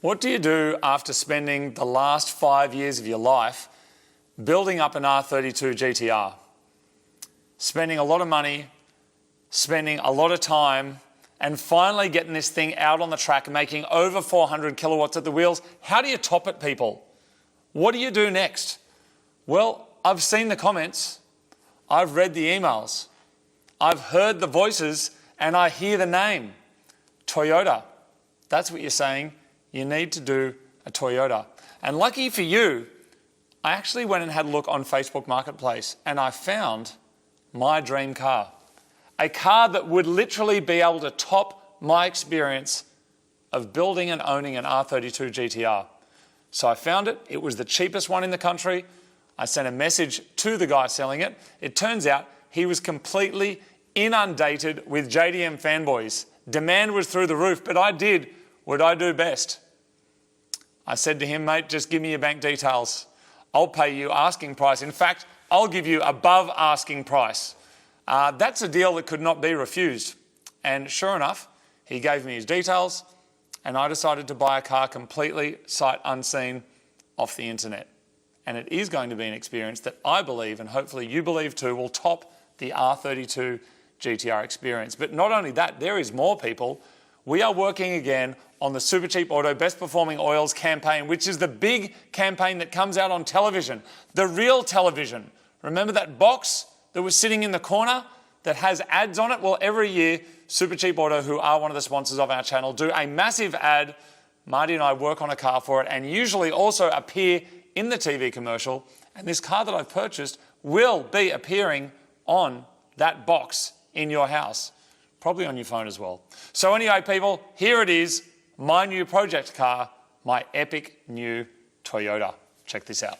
What do you do after spending the last 5 years of your life building up an R32 GTR? Spending a lot of money, spending a lot of time, and finally getting this thing out on the track, making over 400 kilowatts at the wheels. How do you top it, people? What do you do next? Well, I've seen the comments, I've read the emails, I've heard the voices, and I hear the name, Toyota. That's what you're saying. You need to do a Toyota. And lucky for you, I actually went and had a look on Facebook Marketplace and I found my dream car. A car that would literally be able to top my experience of building and owning an R32 GTR. So I found it. It was the cheapest one in the country. I sent a message to the guy selling it. It turns out he was completely inundated with JDM fanboys. Demand was through the roof, but I did what I do best. I said to him, mate, just give me your bank details. I'll pay you asking price. In fact, I'll give you above asking price. That's a deal that could not be refused. And sure enough, he gave me his details and I decided to buy a car completely sight unseen off the internet. And it is going to be an experience that I believe, and hopefully you believe too, will top the R32 GTR experience. But not only that, there is more, people. We are working again on the Supercheap Auto Best Performing Oils campaign, which is the big campaign that comes out on television, the real television. Remember that box that was sitting in the corner that has ads on it? Well, every year, Supercheap Auto, who are one of the sponsors of our channel, do a massive ad. Marty and I work on a car for it and usually also appear in the TV commercial. And this car that I've purchased will be appearing on that box in your house, probably on your phone as well. So anyway, people, here it is, my new project car, my epic new Toyota. Check this out.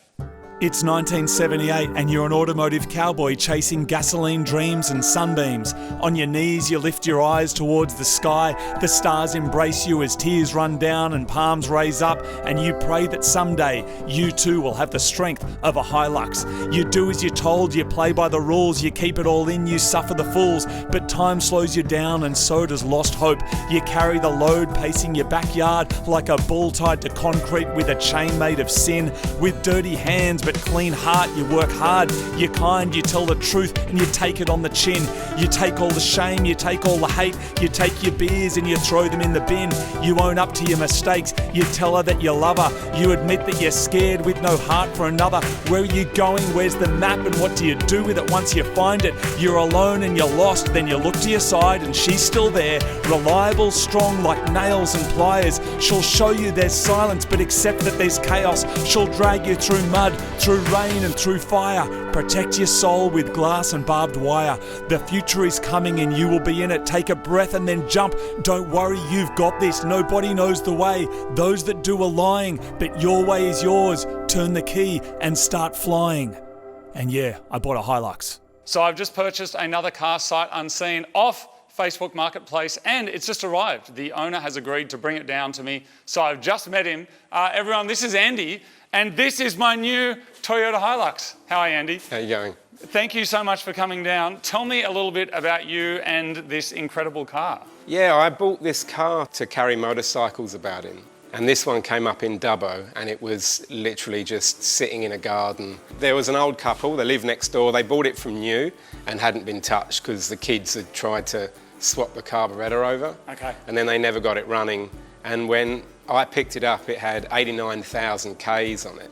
It's 1978 and you're an automotive cowboy chasing gasoline dreams and sunbeams. On your knees you lift your eyes towards the sky, the stars embrace you as tears run down and palms raise up, and you pray that someday you too will have the strength of a Hilux. You do as you're told, you play by the rules, you keep it all in, you suffer the fools, but time slows you down and so does lost hope. You carry the load pacing your backyard like a bull tied to concrete with a chain made of sin. With dirty hands but clean heart, you work hard, you're kind, you tell the truth and you take it on the chin. You take all the shame, you take all the hate, you take your beers and you throw them in the bin. You own up to your mistakes, you tell her that you love her, you admit that you're scared with no heart for another. Where are you going? Where's the map? And what do you do with it once you find it? You're alone and you're lost, then you look to your side and she's still there, reliable, strong like nails and pliers. She'll show you there's silence but accept that there's chaos. She'll drag you through mud, through rain and through fire, protect your soul with glass and barbed wire. The future is coming and you will be in it. Take a breath and then jump. Don't worry, you've got this. Nobody knows the way. Those that do are lying, but your way is yours. Turn the key and start flying. And yeah, I bought a Hilux. So I've just purchased another car sight unseen off Facebook Marketplace and it's just arrived. The owner has agreed to bring it down to me. So I've just met him. Everyone, this is Andy. And this is my new Toyota Hilux. How are you, Andy? How are you going? Thank you so much for coming down. Tell me a little bit about you and this incredible car. Yeah, I bought this car to carry motorcycles about in. And this one came up in Dubbo and it was literally just sitting in a garden. There was an old couple, they lived next door. They bought it from new and hadn't been touched because the kids had tried to swap the carburettor over. Okay. And then they never got it running. And when I picked it up, it had 89,000 Ks on it.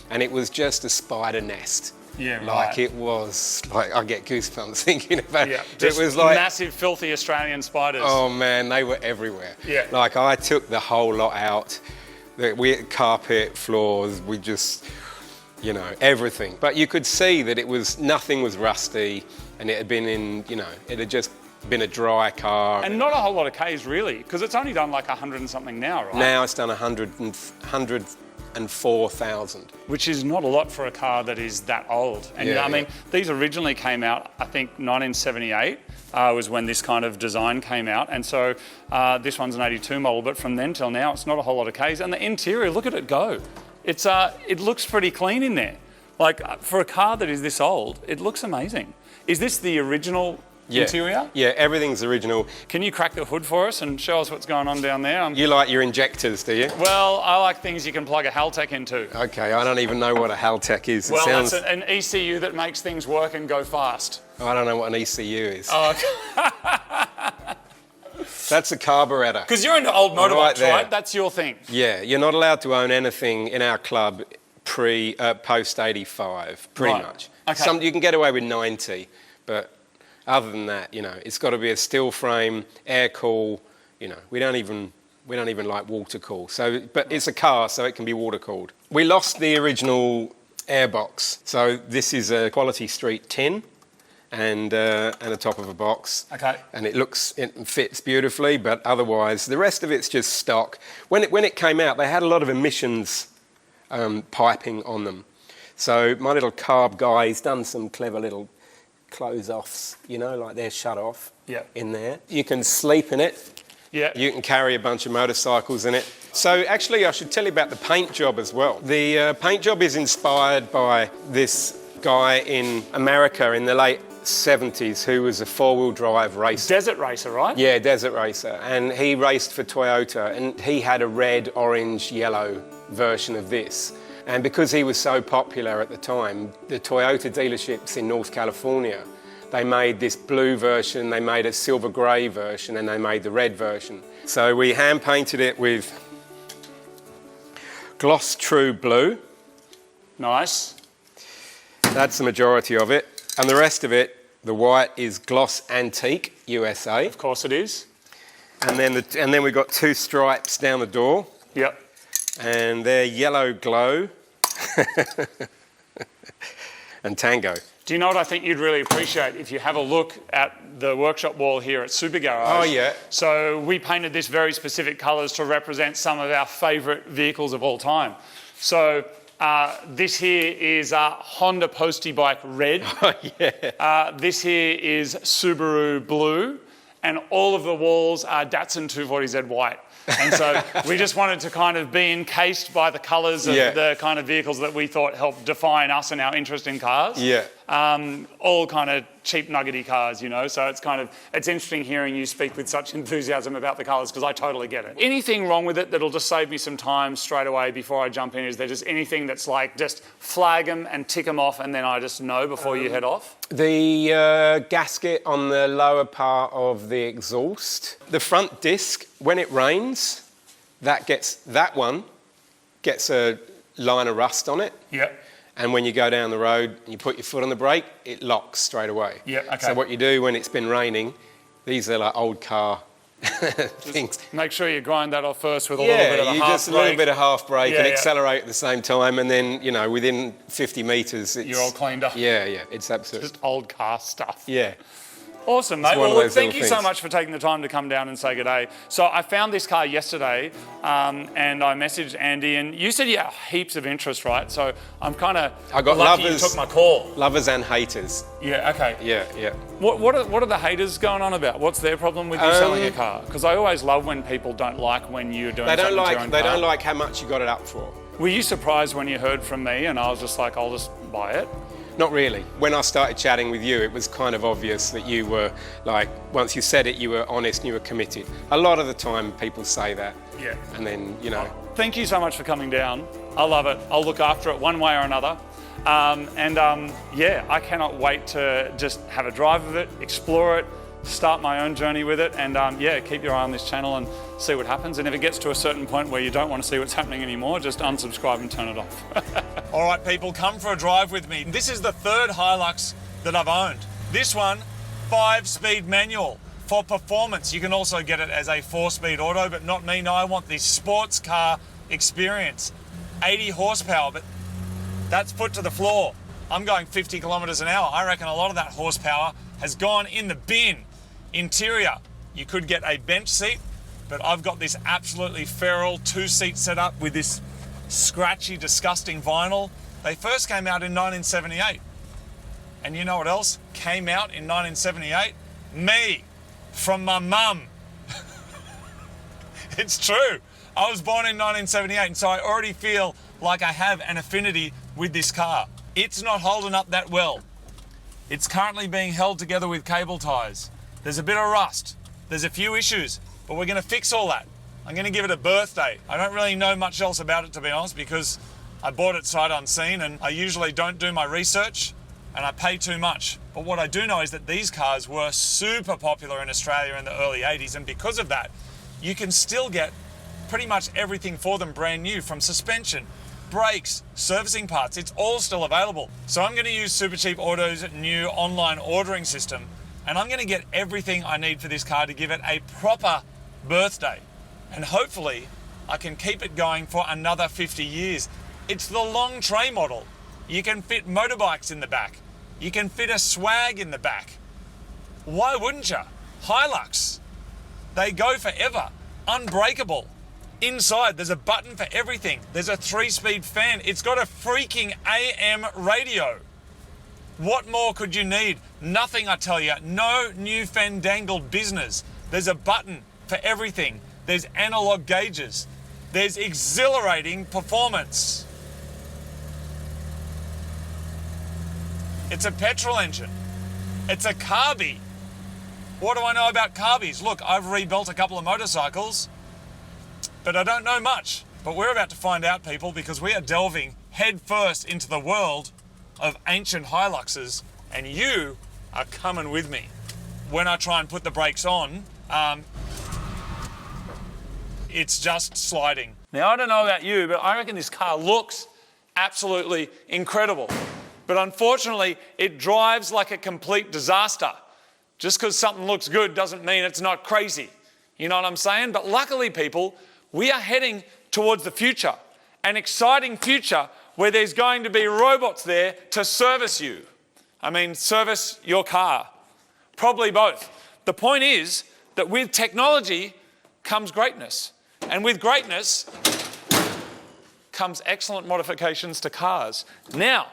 And it was just a spider nest. Yeah, like it was, like I get goosebumps thinking about it. Just it was like massive, filthy Australian spiders. Oh man, they were everywhere. Yeah. Like I took the whole lot out. We had carpet, floors, we just, you know, everything. But you could see that it was, nothing was rusty and it had been in, you know, it had just been a dry car. And not a whole lot of Ks really, because it's only done like 100 and something now, right? Now it's done 104,000. Which is not a lot for a car that is that old. And I mean, these originally came out, I think 1978 was when this kind of design came out. And so this one's an 82 model, but from then till now, it's not a whole lot of Ks. And the interior, look at it go. It's, it looks pretty clean in there. Like for a car that is this old, it looks amazing. Is this the original interior? Yeah, everything's original. Can you crack the hood for us and show us what's going on down there? You like your injectors, do you? Well, I like things you can plug a Haltech into. Okay, I don't even know what a Haltech is. Well, that's an ECU that makes things work and go fast. I don't know what an ECU is. Oh, okay. That's a carburetor. Because you're into old motorbikes, there. right? That's your thing. Yeah, you're not allowed to own anything in our club post 85, pretty Right. much. Okay. You can get away with 90, but other than that, it's got to be a steel frame, air cool. We don't even like water cool. So, but it's a car, so it can be water cooled. We lost the original airbox, so this is a Quality Street tin and a top of a box. Okay. And it fits beautifully, but otherwise the rest of it's just stock. When it came out, they had a lot of emissions piping on them. So my little carb guy, he's done some clever little close-offs, like they're shut off in there. You can sleep in it. Yeah. You can carry a bunch of motorcycles in it. So actually, I should tell you about the paint job as well. The paint job is inspired by this guy in America in the late 70s who was a four-wheel drive racer. Desert racer, right? Yeah, desert racer. And he raced for Toyota, and he had a red, orange, yellow version of this. And because he was so popular at the time, the Toyota dealerships in North California, they made this blue version, they made a silver grey version, and they made the red version. So we hand painted it with Gloss True Blue. Nice. That's the majority of it. And the rest of it, the white, is Gloss Antique USA. Of course it is. And then we've got two stripes down the door. Yep. And they're Yellow Glow and Tango. Do you know what I think you'd really appreciate if you have a look at the workshop wall here at Super Garage? Oh, yeah. So we painted this very specific colours to represent some of our favourite vehicles of all time. So this here is Honda Postie Bike Red. Oh, yeah. This here is Subaru Blue. And all of the walls are Datsun 240Z White. And so we just wanted to kind of be encased by the colours of the kind of vehicles that we thought helped define us and our interest in cars. Yeah. All kind of cheap nuggety cars, so it's interesting hearing you speak with such enthusiasm about the colours because I totally get it. Anything wrong with it that'll just save me some time straight away before I jump in? Is there just anything that's like just flag them and tick them off and then I just know before you head off? The gasket on the lower part of the exhaust. The front disc, when it rains, that one gets a line of rust on it. Yep. And when you go down the road and you put your foot on the brake, it locks straight away. Yeah, okay. So what you do when it's been raining, these are like old car things. Make sure you grind that off first with a little bit of a half just a little brake. bit of half brake and Yeah. accelerate at the same time, and then within 50 metres, You're all cleaned up. Yeah, it's absolute. Just old car stuff. Yeah. Awesome, mate. one Well, of look, those thank you little so things. much for taking the time to come down and say good day. So I found this car yesterday and I messaged Andy and you said you have heaps of interest, right? So I'm kind of I got lucky lovers. you took my call. Lovers and haters. Yeah, okay. Yeah. What are the haters going on about? What's their problem with you selling a car? Because I always love when people don't like when you're doing They something don't to your own like. They car. don't like how much you got it up for. Were you surprised when you heard from me and I was just like, I'll just buy it? Not really. When I started chatting with you, it was kind of obvious that you were like, once you said it, you were honest and you were committed. A lot of the time people say that. Yeah. And then, Thank you so much for coming down. I love it. I'll look after it one way or another. I cannot wait to just have a drive of it, explore it, start my own journey with it, and keep your eye on this channel and see what happens. And if it gets to a certain point where you don't want to see what's happening anymore, just unsubscribe and turn it off. All right, people, come for a drive with me. This is the third Hilux that I've owned. This one, 5-speed manual for performance. You can also get it as a 4-speed auto, but not me. No, I want the sports car experience. 80 horsepower, but that's put to the floor. I'm going 50 kilometers an hour. I reckon a lot of that horsepower has gone in the bin. Interior, you could get a bench seat, but I've got this absolutely feral 2-seat setup with this scratchy, disgusting vinyl. They first came out in 1978. And you know what else came out in 1978? Me, from my mum. It's true. I was born in 1978, and so I already feel like I have an affinity with this car. It's not holding up that well. It's currently being held together with cable ties. There's a bit of rust. There's a few issues, but we're going to fix all that. I'm going to give it a birthday. I don't really know much else about it, to be honest, because I bought it sight unseen and I usually don't do my research and I pay too much. But what I do know is that these cars were super popular in Australia in the early 80s, and because of that, you can still get pretty much everything for them brand new, from suspension, brakes, servicing parts. It's all still available. So I'm going to use Supercheap Auto's new online ordering system, and I'm going to get everything I need for this car to give it a proper birthday. And hopefully I can keep it going for another 50 years. It's the long tray model. You can fit motorbikes in the back. You can fit a swag in the back. Why wouldn't you? Hilux. They go forever. Unbreakable. Inside, there's a button for everything. There's a 3-speed fan. It's got a freaking AM radio. What more could you need? Nothing, I tell you. No new fandangled business. There's a button for everything. There's analog gauges. There's exhilarating performance. It's a petrol engine. It's a carby. What do I know about carbies? Look, I've rebuilt a couple of motorcycles, but I don't know much. But we're about to find out, people, because we are delving headfirst into the world of ancient Hiluxes, and you are coming with me. When I try and put the brakes on, it's just sliding. Now, I don't know about you, but I reckon this car looks absolutely incredible. But unfortunately, it drives like a complete disaster. Just because something looks good doesn't mean it's not crazy. You know what I'm saying? But luckily, people, we are heading towards the future, an exciting future where there's going to be robots there to service you. I mean, service your car. Probably both. The point is that with technology comes greatness. And with greatness comes excellent modifications to cars. Now,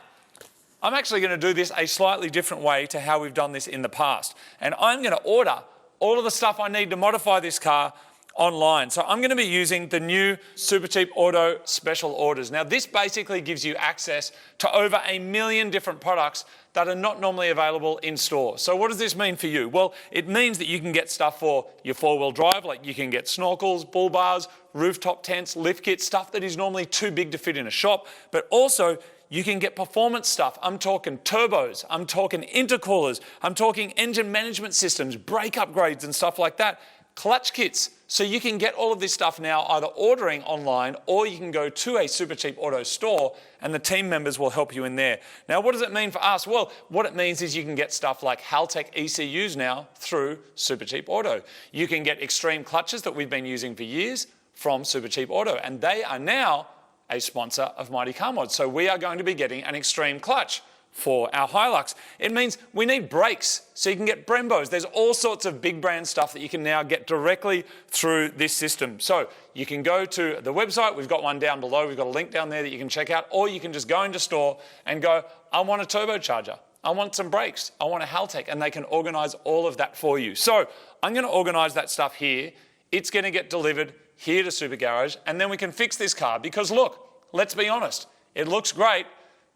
I'm actually going to do this a slightly different way to how we've done this in the past. And I'm going to order all of the stuff I need to modify this car online. So I'm going to be using the new Supercheap Auto special orders. Now, this basically gives you access to over 1 million different products that are not normally available in store. So what does this mean for you? Well, it means that you can get stuff for your 4-wheel drive, like you can get snorkels, bull bars, rooftop tents, lift kits, stuff that is normally too big to fit in a shop, but also you can get performance stuff. I'm talking turbos, I'm talking intercoolers, I'm talking engine management systems, brake upgrades and stuff like that, clutch kits. So you can get all of this stuff now either ordering online, or you can go to a Supercheap Auto store and the team members will help you in there. Now, what does it mean for us? Well, what it means is you can get stuff like Haltech ECUs now through Supercheap Auto. You can get extreme clutches that we've been using for years from Supercheap Auto, and they are now a sponsor of Mighty Car Mods. So we are going to be getting an extreme clutch for our Hilux. It means we need brakes, so you can get Brembos. There's all sorts of big brand stuff that you can now get directly through this system. So you can go to the website. We've got one down below. We've got a link down there that you can check out, or you can just go into store and go, I want a turbocharger. I want some brakes. I want a Haltech, and they can organize all of that for you. So I'm going to organize that stuff here. It's going to get delivered here to Super Garage, and then we can fix this car because look, let's be honest, it looks great,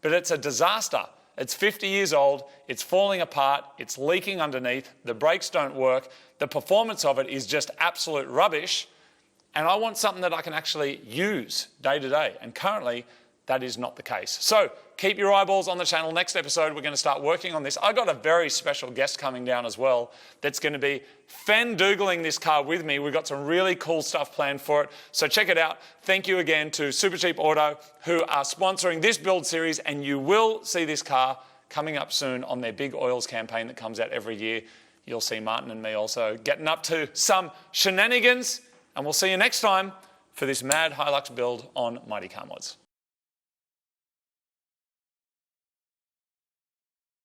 but it's a disaster. It's 50 years old, it's falling apart, it's leaking underneath, the brakes don't work, the performance of it is just absolute rubbish, and I want something that I can actually use day to day, and currently that is not the case. So keep your eyeballs on the channel. Next episode, we're going to start working on this. I got a very special guest coming down as well that's going to be fan-doogling this car with me. We've got some really cool stuff planned for it. So check it out. Thank you again to Supercheap Auto, who are sponsoring this build series, and you will see this car coming up soon on their big oils campaign that comes out every year. You'll see Martin and me also getting up to some shenanigans, and we'll see you next time for this mad Hilux build on Mighty Car Mods.